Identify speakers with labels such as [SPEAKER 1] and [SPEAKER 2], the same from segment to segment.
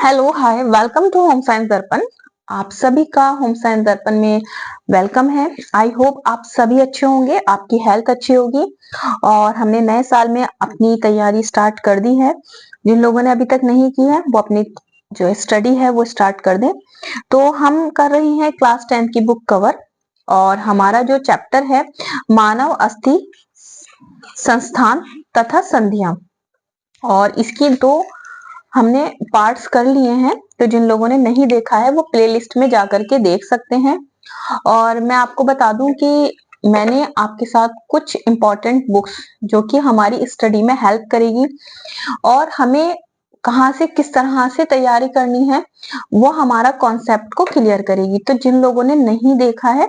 [SPEAKER 1] Hello hi welcome to home science Darpan. आप सभी का होम साइंस दर्पण में वेलकम है। आई होप आप सभी अच्छे होंगे, आपकी हेल्थ अच्छी होगी और हमने नए साल में अपनी तैयारी स्टार्ट कर दी है। जिन लोगों ने अभी तक नहीं की है वो अपनी जो स्टडी है वो स्टार्ट कर दें। तो हम कर रही हैं क्लास 10 की बुक कवर और हमारा जो चैप्टर है मानव अस्थि संस्थान तथा संधियां, और इसकी दो हमने पार्ट्स कर लिए हैं। तो जिन लोगों ने नहीं देखा है वो प्लेलिस्ट में जाकर के देख सकते हैं। और मैं आपको बता दूं कि मैंने आपके साथ कुछ इंपॉर्टेंट बुक्स जो कि हमारी स्टडी में हेल्प करेगी और हमें कहाँ से किस तरह से तैयारी करनी है वो हमारा कॉन्सेप्ट को क्लियर करेगी। तो जिन लोगों ने नहीं देखा है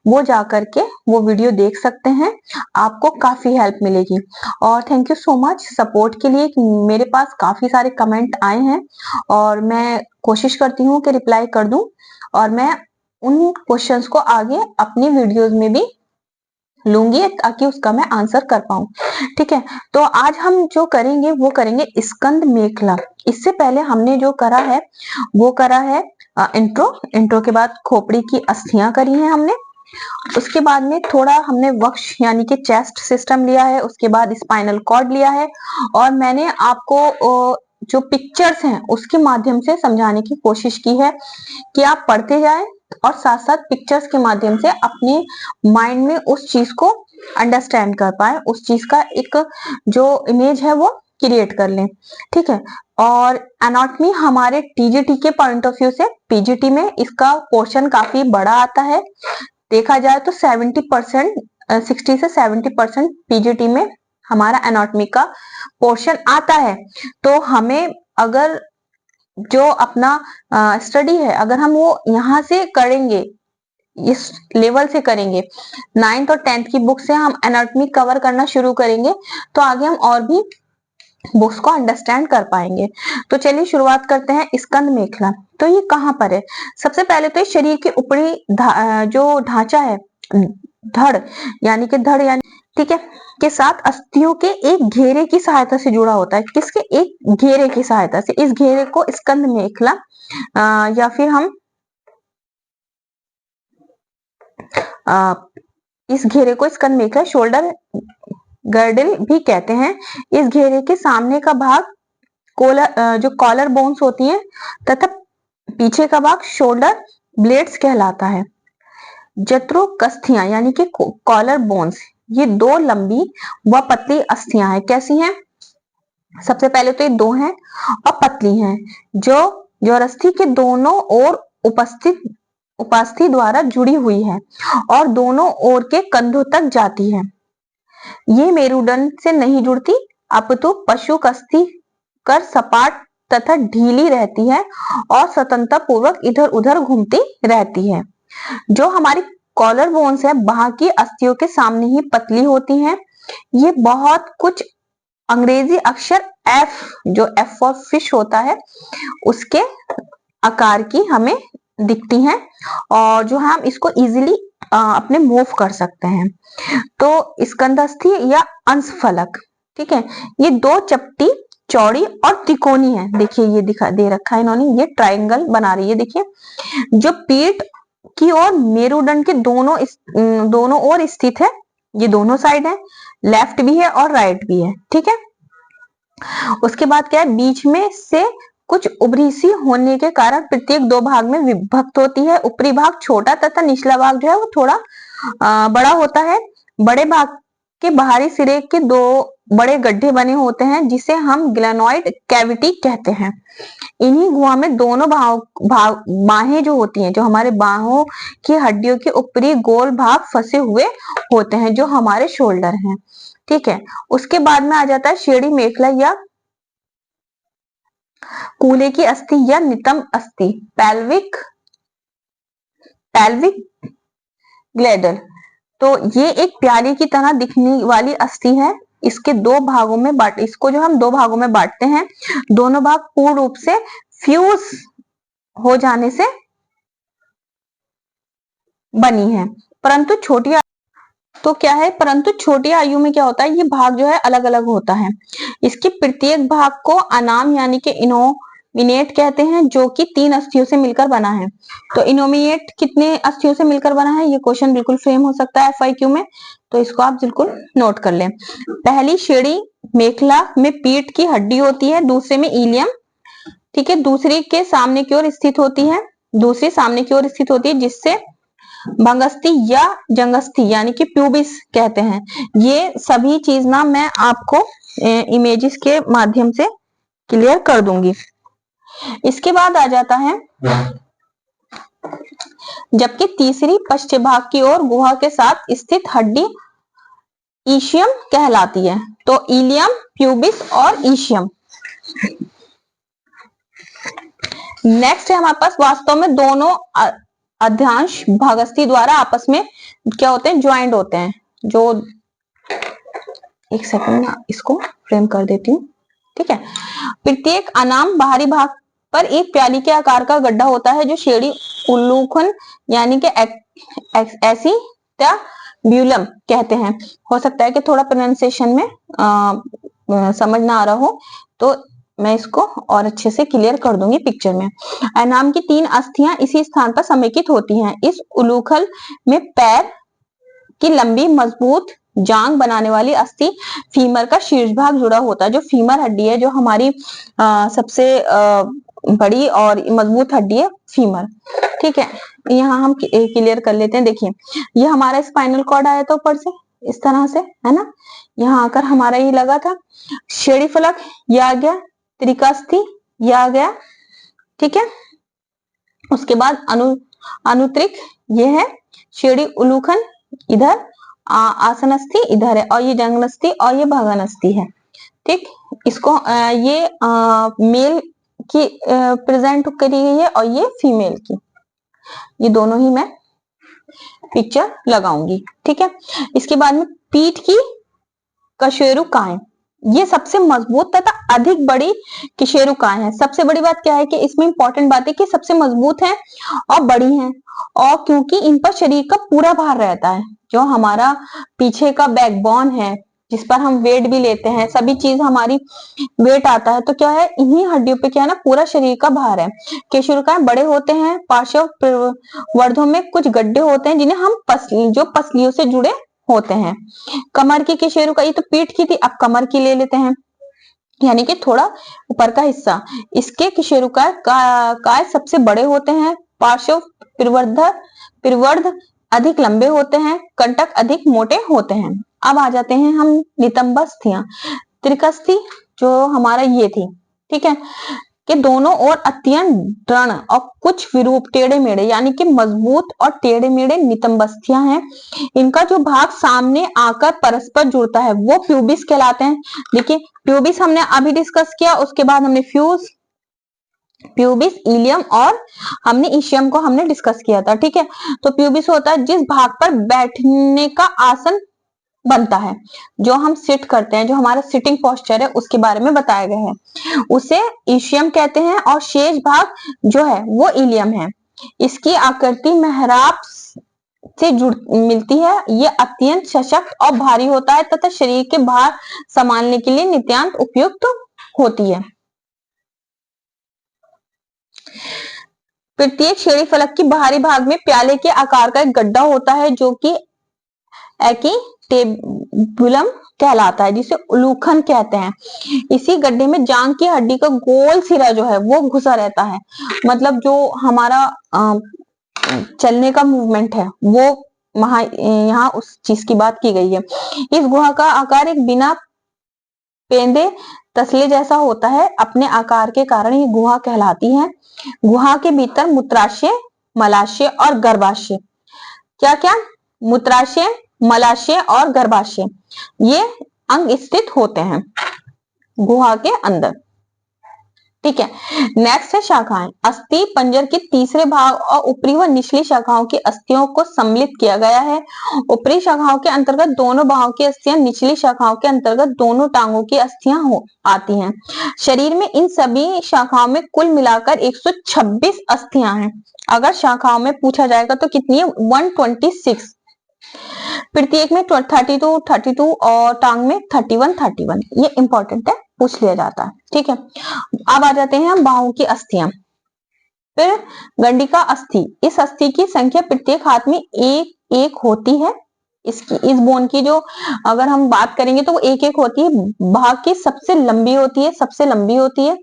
[SPEAKER 1] वो जाकर के वो वीडियो देख सकते हैं, आपको काफी हेल्प मिलेगी। और thank you so much support के लिए। मेरे पास काफी सारे कमेंट आए हैं और मैं कोशिश करती हूँ कि रिप्लाई कर दूं और मैं उन क्वेश्चंस को आगे अपनी वीडियोस में भी लूंगी ताकि उसका मैं आंसर कर पाऊं। ठीक है, तो आज हम जो करेंगे वो करेंगे स्कंद मेखला। इससे पहले हमने जो करा है वो करा है इंट्रो के बाद खोपड़ी की अस्थियां करी हैं हमने। उसके बाद में थोड़ा हमने वक्ष यानी कि चेस्ट सिस्टम लिया है, उसके बाद स्पाइनल कॉर्ड लिया है और मैंने आपको जो पिक्चर्स हैं उसके माध्यम से समझाने की कोशिश की है कि आप पढ़ते जाएं और साथ साथ पिक्चर्स के माध्यम से अपने माइंड में उस चीज को अंडरस्टैंड कर पाए, उस चीज का एक जो इमेज है वो क्रिएट कर लें। ठीक है, और एनाटॉमी हमारे टीजीटी के पॉइंट ऑफ व्यू से पीजीटी में इसका पोर्शन काफी बड़ा आता है। देखा जाए तो 70%, 60 से 70% पीजीटी में हमारा एनाटॉमी का पोर्शन आता है। तो हमें अगर जो अपना स्टडी है अगर हम वो यहाँ से करेंगे, इस लेवल से करेंगे, 9th और 10th की बुक से हम एनाटॉमी कवर करना शुरू करेंगे तो आगे हम और भी बुक्स को अंडरस्टैंड कर पाएंगे। तो चलिए शुरुआत करते हैं स्कंद मेखला। तो ये कहाँ पर है? सबसे पहले तो शरीर के ऊपरी जो ढांचा है धड़ यानी कि धड़ यानी ठीक है के साथ अस्थियों के एक घेरे की सहायता से जुड़ा होता है। किसके? एक घेरे की सहायता से। इस घेरे को स्कंद मेखला या फिर हम इस घेरे को स्कंद मेखला शोल्डर गर्डल भी कहते हैं। इस घेरे के सामने का भाग जो कॉलर बोन्स होती हैं तथा पीछे का भाग शोल्डर ब्लेड्स कहलाता है। जत्रोकस्थियां यानी कि कॉलर बोन्स, ये दो लंबी व पतली अस्थियां हैं। कैसी हैं? सबसे पहले तो ये दो हैं और पतली हैं जो जोरस्थी के दोनों ओर उपास्थि द्वारा जुड़ी हुई है और दोनों ओर के कंधों तक जाती है। ये मेरुदंड से नहीं जुड़ती अपितु पशुकस्थि कर सपाट तथा ढीली रहती है और स्वतंत्रता पूर्वक इधर उधर घूमती रहती है। जो हमारी कॉलर बोन्स है वहां की अस्थियों के सामने ही पतली होती हैं। ये बहुत कुछ अंग्रेजी अक्षर एफ, जो एफ फॉर फिश होता है, उसके आकार की हमें दिखती हैं और जो हम इसको इजीली अपने मूव कर सकते हैं। तो स्कंदस्थि या अंशफलक, ठीक है, ये दो चपटी चौड़ी और तिकोनी है। देखिए ये दिखा दे रखा है इन्होंने, ये ट्रायंगल बना रही है। देखिए जो पीठ की ओर मेरुदंड के दोनों ओर स्थित है। ये दोनों साइड है, लेफ्ट भी है और राइट भी है। ठीक है, उसके बाद क्या है, बीच में से कुछ उभरी सी होने के कारण प्रत्येक दो भाग में विभक्त होती है। ऊपरी भाग छोटा तथा निचला भाग जो है वो थोड़ा बड़ा होता है। बड़े भाग के बाहरी सिरे के दो बड़े गड्ढे बने होते हैं जिसे हम ग्लेनोइड कैविटी कहते हैं। इन्हीं गुहा में दोनों बाहें जो होती हैं, जो हमारे बाहों की हड्डियों के ऊपरी गोल भाग फंसे हुए होते हैं, जो हमारे शोल्डर हैं। ठीक है, उसके बाद में आ जाता है शेड़ी मेखला या कूल्हे की अस्थि या नितंब अस्थि, पेल्विक ग्लैडल। तो ये एक प्याली की तरह दिखने वाली अस्थि है। इसके दो भागों में इसको जो हम दो भागों में बांटते हैं, दोनों भाग पूर्ण रूप से फ्यूज हो जाने से बनी है। परंतु छोटी आयु में क्या होता है, ये भाग जो है अलग अलग होता है। इसके प्रत्येक भाग को अनाम यानी कि इनोमिनेट कहते हैं, जो कि 3 अस्थियों से मिलकर बना है। तो इनोमिनेट कितने अस्थियों से मिलकर बना है, ये क्वेश्चन बिल्कुल फ्रेम हो सकता है FIQ में, तो इसको आप बिल्कुल नोट कर लें। पहली श्रेणी मेखला में पीठ की हड्डी होती है, दूसरे में इलियम, ठीक है, दूसरी के सामने की ओर स्थित होती है, दूसरी सामने की ओर स्थित होती है, जिससे भंगस्थि या जंगस्थि यानी कि प्यूबिस कहते हैं। ये सभी चीज ना मैं आपको इमेजेस के माध्यम से क्लियर कर दूंगी। इसके बाद आ जाता है, जबकि तीसरी पश्चिम भाग की ओर गुहा के साथ स्थित हड्डी ईशियम कहलाती है। तो इलियम, प्यूबिस और ईशियम। नेक्स्ट है हमारे पास, वास्तव में दोनों अध्यांश भागस्थि द्वारा आपस में क्या होते हैं, ज्वाइंट होते हैं। जो एक सेकंड ना इसको फ्रेम कर देती हूँ, ठीक है। प्रत्येक अनाम बाहरी भाग पर एक प्याली के आकार का गड्ढा होता है, जो श्रेणी उल्लूखन यानी कि एसिटाब्यूलम कहते हैं। हो सकता है कि थोड़ा प्रोनाउंसिएशन में समझ ना आ रहा हो, तो मैं इसको और अच्छे से क्लियर कर दूंगी पिक्चर में। अनाम की 3 अस्थियां इसी स्थान पर समेकित होती हैं। इस उलूखल में पैर की लंबी मजबूत जांग बनाने वाली अस्थि फीमर का शीर्ष भाग जुड़ा होता है। जो फीमर हड्डी है, जो हमारी सबसे बड़ी और मजबूत हड्डी है, फीमर, ठीक है। यहाँ हम क्लियर कर लेते हैं। देखिए, ये हमारा स्पाइनल कॉर्ड आया था ऊपर से इस तरह से, है ना, यहाँ आकर हमारा ये लगा था। श्रेणी फलक ये आ गया, त्रिकास्थि ये आ गया, ठीक है। उसके बाद अनुत्रिक ये है, श्रेणी उलूखन इधर, आसनस्थि इधर है, और ये जंगनस्थि और ये भगनस्थि है, ठीक। इसको ये मेल की प्रेजेंट करी गई है और ये फीमेल की, ये दोनों ही मैं पिक्चर लगाऊंगी, ठीक है। इसके बाद में पीठ की कशेरुकाएं, ये सबसे मजबूत तथा अधिक बड़ी कशेरुकाएं हैं। सबसे बड़ी बात क्या है कि इसमें इंपॉर्टेंट बात है कि सबसे मजबूत है और बड़ी हैं, और क्योंकि इन पर शरीर का पूरा भार रहता है। जो हमारा पीछे का बैकबोन है, जिस पर हम वेट भी लेते हैं, सभी चीज हमारी वेट आता है, तो क्या है, इन्हीं हड्डियों पे क्या है ना, पूरा शरीर का भार है। केशरुकाएं बड़े होते हैं, पार्श्व वर्धों में कुछ गड्ढे होते हैं, जिन्हें हम पसलियों से जुड़े होते हैं। कमर की केशरुका, ये तो पीठ की थी, अब कमर की ले लेते हैं, यानी कि थोड़ा ऊपर का हिस्सा। इसके केशरुकाएं सबसे बड़े होते हैं, पार्श्व प्रवर्ध अधिक लंबे होते हैं, कंटक अधिक मोटे होते हैं। अब आ जाते हैं हम नितंबस्थियां। त्रिकस्थि जो हमारा ये थी, ठीक है, कि दोनों ओर अत्यंत दृढ़ और कुछ विरूप टेढ़े मेढ़े यानी कि मजबूत और टेढ़े मेढ़े नितंबस्थियां हैं। इनका जो भाग सामने आकर परस्पर जुड़ता है वो प्यूबिस कहलाते हैं। देखिए, प्यूबिस हमने अभी डिस्कस किया, उसके बाद हमने प्यूबिस, इलियम और हमने ईशियम को हमने डिस्कस किया था, ठीक है। तो प्यूबिस होता है जिस भाग पर बैठने का आसन बनता है, जो हम सिट करते हैं, जो हमारा सिटिंग पोस्चर है, उसके बारे में बताया गया है, उसे ईशियम कहते हैं। और शेष भाग जो है वो इलियम है। इसकी आकृति मेहराब से मिलती है। ये अत्यंत सशक्त और भारी होता है तथा शरीर के भार संभालने के लिए नितांत उपयुक्त होती है। प्रत्येक श्रेणी फलक की बाहरी भाग में प्याले के आकार का एक गड्ढा होता है, जो कि एकिटेबुलम कहलाता है, जिसे उलूखन कहते हैं। इसी गड्ढे में जांग की हड्डी का गोल सिरा जो है वो घुसा रहता है। मतलब जो हमारा चलने का मूवमेंट है वो यहाँ उस चीज की बात की गई है। इस गुहा का आकार एक बिना पेंदे तसले जैसा होता है। अपने आकार के कारण ये गुहा कहलाती है। गुहा के भीतर मूत्राशय, मलाशय और गर्भाशय, क्या क्या, मूत्राशय, मलाशय और गर्भाशय, ये अंग स्थित होते हैं गुहा के अंदर, ठीक है। नेक्स्ट है शाखाएं। अस्थि पंजर के तीसरे भाग और ऊपरी व निचली शाखाओं की अस्थियों को सम्मिलित किया गया है। ऊपरी शाखाओं के अंतर्गत दोनों बाहों की अस्थियां, निचली शाखाओं के अंतर्गत दोनों टांगों की अस्थियां आती हैं। शरीर में इन सभी शाखाओं में कुल मिलाकर 126 अस्थियां हैं। अगर शाखाओं में पूछा जाएगा तो कितनी है, 126। प्रत्येक में 32 और टांग में 31 ये इंपॉर्टेंट है, पूछ लिया जाता है। ठीक है, अब आ जाते हैं हम बाहों की अस्थियां। फिर गंडिका अस्थि, इस अस्थि की संख्या प्रत्येक हाथ में एक एक होती है। इसकी इस बोन की जो अगर हम बात करेंगे तो वो एक एक होती है। भाग की सबसे लंबी होती है, सबसे लंबी होती है।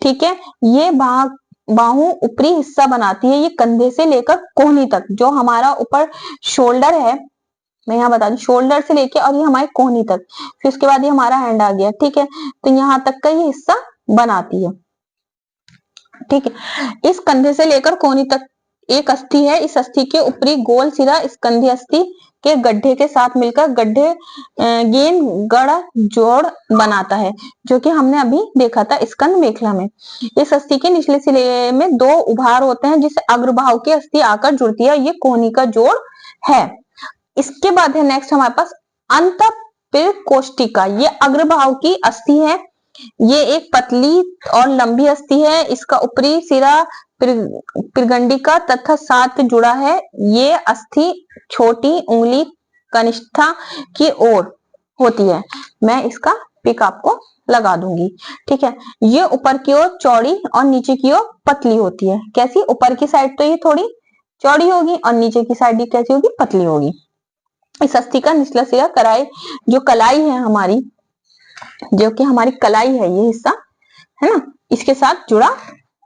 [SPEAKER 1] ठीक है, ये भाग बाहु ऊपरी हिस्सा बनाती है, ये कंधे से लेकर कोहनी तक, जो हमारा ऊपर शोल्डर है, मैं यहाँ बता दूं, शोल्डर से लेके और ये हमारे कोहनी तक, फिर उसके बाद ये हमारा हैंड आ गया। ठीक है, तो यहाँ तक का ये हिस्सा बनाती है। ठीक है, इस कंधे से लेकर कोहनी तक एक अस्थि है। इस अस्थि के ऊपरी गोल सिरा इस कंधे अस्थि के गड्ढे के साथ मिलकर गड्ढे गेंद गढ़ जोड़ बनाता है, जो कि हमने अभी देखा था स्कंद मेखला में। इस अस्थि के निचले सिरे में दो उभार होते हैं, जिससे अग्रबाहु की अस्थि आकर जुड़ती है, ये कोहनी का जोड़ है। इसके बाद है नेक्स्ट हमारे पास अंतःपिरकोष्ठिका, ये अग्रबाहु की अस्थि है। ये एक पतली और लंबी अस्थि है। इसका ऊपरी सिरा पिरगंडिका तथा साथ जुड़ा है। ये अस्थि छोटी उंगली कनिष्ठा की ओर होती है। मैं इसका पिक आपको लगा दूंगी। ठीक है, ये ऊपर की ओर चौड़ी और नीचे की ओर पतली होती है। कैसी? ऊपर की साइड तो ये थोड़ी चौड़ी होगी और नीचे की साइड ये कैसी होगी? पतली होगी। इस अस्थि का निचला सिरा कराई, जो कलाई है हमारी, जो कि हमारी कलाई है, ये हिस्सा है ना, इसके साथ जुड़ा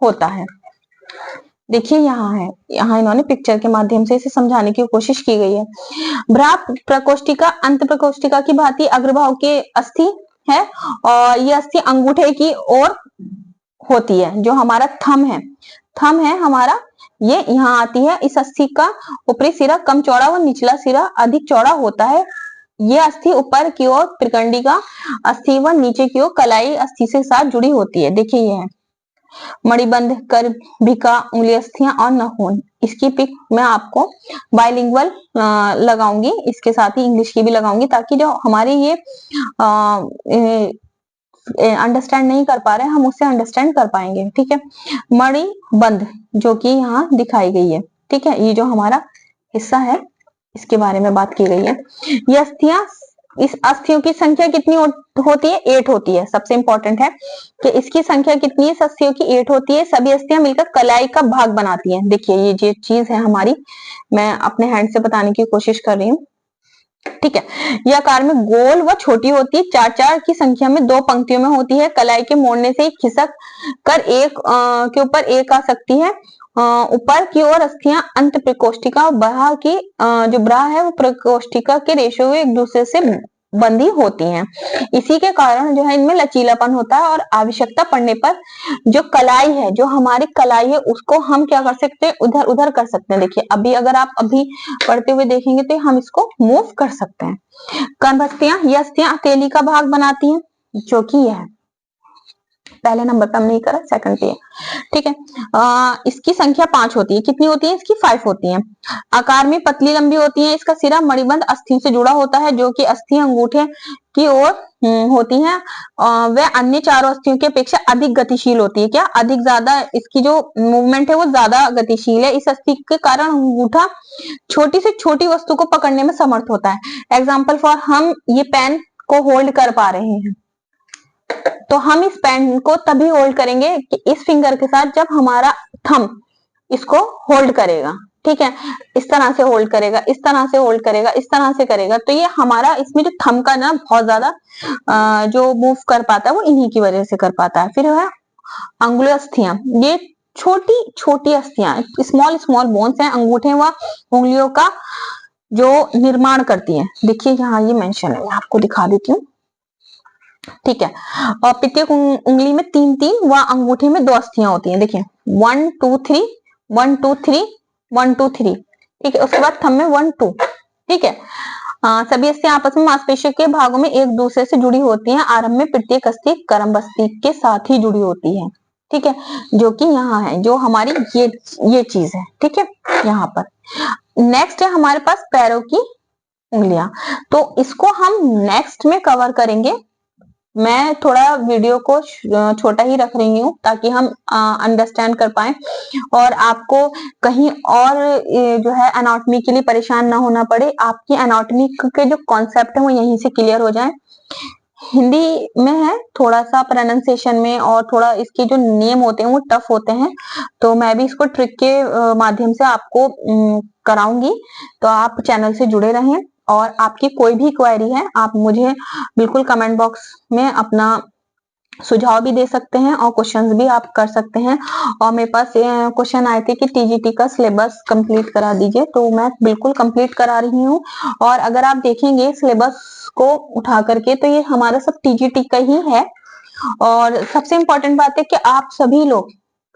[SPEAKER 1] होता है। देखिए यहाँ है, यहाँ इन्होंने पिक्चर के माध्यम से इसे समझाने की कोशिश की गई है। ब्रा प्रकोष्ठिका अंत प्रकोष्ठिका की भांति अग्रभाग के अस्थि है और ये अस्थि अंगूठे की ओर होती है। जो हमारा थंब है हमारा, ये यहाँ आती है। इस अस्थि का ऊपरी सिरा कम चौड़ा व निचला सिरा अधिक चौड़ा होता है। ये अस्थि ऊपर की ओर त्रिकंडिका अस्थि व नीचे की ओर कलाई अस्थि से साथ जुड़ी होती है। देखिए ये है मणिबंध, करभिका, उंगली अस्थियां और नाखून। इसकी पिक मैं आपको बाइलिंगुअल लगाऊंगी, इसके साथ ही इंग्लिश की भी लगाऊंगी, ताकि जो हमारे ये अंडरस्टैंड नहीं कर पा रहे हैं हम उससे अंडरस्टैंड कर पाएंगे। ठीक है, मणिबंध जो कि यहाँ दिखाई गई है। ठीक है, ये जो हमारा हिस्सा है इसके बारे में बात की गई है। ये अस्थियां, इस अस्थियों की संख्या कितनी होती है? 8 होती है। सबसे इंपॉर्टेंट है कि इसकी संख्या कितनी है? अस्थियों की 8 होती है। सभी अस्थियां मिलकर कलाई का भाग बनाती हैं। देखिए ये जो चीज है हमारी, मैं अपने हैंड से बताने की कोशिश कर रही हूँ। ठीक है, यह आकार में गोल व छोटी होती है। 4-4 की संख्या में 2 पंक्तियों में होती है। कलाई के मोड़ने से खिसक कर एक के ऊपर एक आ सकती है। ऊपर की ओर अस्थियां अंत प्रकोष्ठिका और बाह्य की जो ब्रा है वो प्रकोष्ठिका के रेशों एक दूसरे से बंधी होती हैं। इसी के कारण जो है इनमें लचीलापन होता है और आवश्यकता पड़ने पर जो कलाई है, जो हमारी कलाई है, उसको हम क्या कर सकते हैं? उधर उधर कर सकते हैं। देखिए अभी अगर आप अभी पढ़ते हुए देखेंगे तो हम इसको मूव कर सकते हैं। कर्मस्थियां, ये अस्थियां हथेली का भाग बनाती हैं, जो कि यह है। पहले नंबर पे हम नहीं करा, सेकंड पे है। ठीक है, इसकी संख्या 5 होती है। कितनी होती है? इसकी 5 होती है। आकार में पतली लंबी होती है। इसका सिरा मणिबंध अस्थि से जुड़ा होता है, जो कि अस्थि अंगूठे की ओर होती है। वह अन्य चारों अस्थियों की अपेक्षा अधिक गतिशील होती है। क्या? अधिक ज्यादा इसकी जो मूवमेंट है वो ज्यादा गतिशील है। इस अस्थि के कारण अंगूठा छोटी से छोटी वस्तु को पकड़ने में समर्थ होता है। एग्जाम्पल फॉर, हम ये पेन को होल्ड कर पा रहे हैं, तो हम इस पेन को तभी होल्ड करेंगे कि इस फिंगर के साथ जब हमारा थंब इसको होल्ड करेगा। ठीक है, इस तरह से होल्ड करेगा, इस तरह से होल्ड करेगा, इस तरह से करेगा, तो ये हमारा इसमें जो थंब का ना बहुत ज्यादा जो मूव कर पाता है वो इन्हीं की वजह से कर पाता है। फिर है अंगुली अस्थियां, ये छोटी छोटी अस्थियां, स्मॉल स्मॉल बोन्स हैं, अंगूठे व उंगलियों का जो निर्माण करती हैं। देखिए यहाँ ये मेंशन है, मैं आपको दिखा देती हूँ। ठीक है, और प्रत्येक उंगली में 3-3 व अंगूठे में 2 अस्थियां होती हैं। देखिए 1 2 3 1 2 3 1 2 3। ठीक है, उसके बाद थंब में 1 2। ठीक है, सभी अस्थियां आपस में मांसपेशियों के भागों में एक दूसरे से जुड़ी होती हैं। आरंभ में प्रत्येक अस्थि करम अस्थि के साथ ही जुड़ी होती है। ठीक है, जो कि यहाँ है, जो हमारी ये चीज है। ठीक है, यहाँ पर नेक्स्ट है हमारे पास पैरों की उंगलियां, तो इसको हम नेक्स्ट में कवर करेंगे। मैं थोड़ा वीडियो को छोटा ही रख रही हूँ ताकि हम अंडरस्टैंड कर पाए और आपको कहीं और जो है एनाटॉमी के लिए परेशान ना होना पड़े। आपकी एनाटॉमी के जो कॉन्सेप्ट है वो यहीं से क्लियर हो जाए। हिंदी में है, थोड़ा-सा प्रोनंसिएशन में और थोड़ा इसके जो नेम होते हैं वो टफ होते हैं, तो मैं भी इसको ट्रिक के माध्यम से आपको कराऊँगी, तो आप चैनल से जुड़े रहें और आपकी कोई भी क्वेरी है, आप मुझे बिल्कुल कमेंट बॉक्स में अपना सुझाव भी दे सकते हैं और क्वेश्चंस भी आप कर सकते हैं। और मेरे पास क्वेश्चन आए थे कि टीजीटी का सिलेबस कंप्लीट करा दीजिए, तो मैं बिल्कुल कंप्लीट करा रही हूँ। और अगर आप देखेंगे सिलेबस को उठा करके तो ये हमारा सब टीजीटी का ही है। और सबसे इम्पोर्टेंट बात है कि आप सभी लोग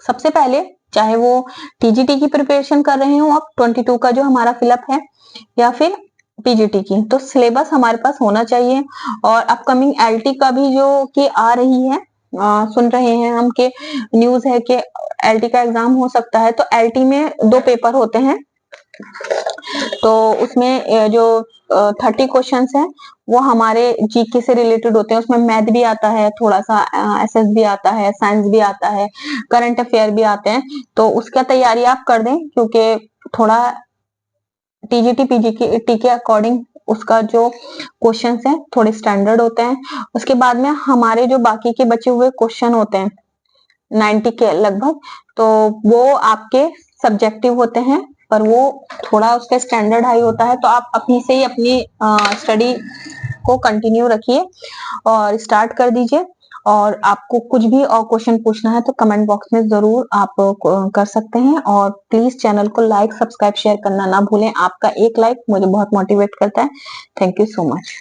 [SPEAKER 1] सबसे पहले, चाहे वो टीजीटी की प्रिपरेशन कर रहे हो आप 22 का जो हमारा फिलअप है, या फिर पीजीटी की, तो सिलेबस हमारे पास होना चाहिए। और अपकमिंग एलटी का भी जो कि आ रही है, सुन रहे हैं हम कि न्यूज है कि एलटी का एग्जाम हो सकता है, तो एलटी में 2 पेपर होते हैं, तो उसमें जो 30 क्वेश्चंस हैं वो हमारे जीके से रिलेटेड होते हैं। उसमें मैथ भी आता है, थोड़ा सा एसएस भी आता है, साइंस भी आता है, करंट अफेयर भी आते हैं, तो उसका तैयारी आप कर दें, क्योंकि थोड़ा टीजीटी पीजीटी के अकॉर्डिंग उसका जो क्वेश्चंस हैं थोड़े स्टैंडर्ड होते हैं। उसके बाद में हमारे जो बाकी के बचे हुए क्वेश्चन होते हैं 90 के लगभग, तो वो आपके सब्जेक्टिव होते हैं, पर वो थोड़ा उसका स्टैंडर्ड हाई होता है, तो आप अपनी से ही अपनी स्टडी को कंटिन्यू रखिए और स्टार्ट कर दीजिए। और आपको कुछ भी और क्वेश्चन पूछना है तो कमेंट बॉक्स में जरूर आप कर सकते हैं। और प्लीज चैनल को लाइक, सब्सक्राइब, शेयर करना ना भूलें। आपका एक लाइक मुझे बहुत मोटिवेट करता है। Thank you so much.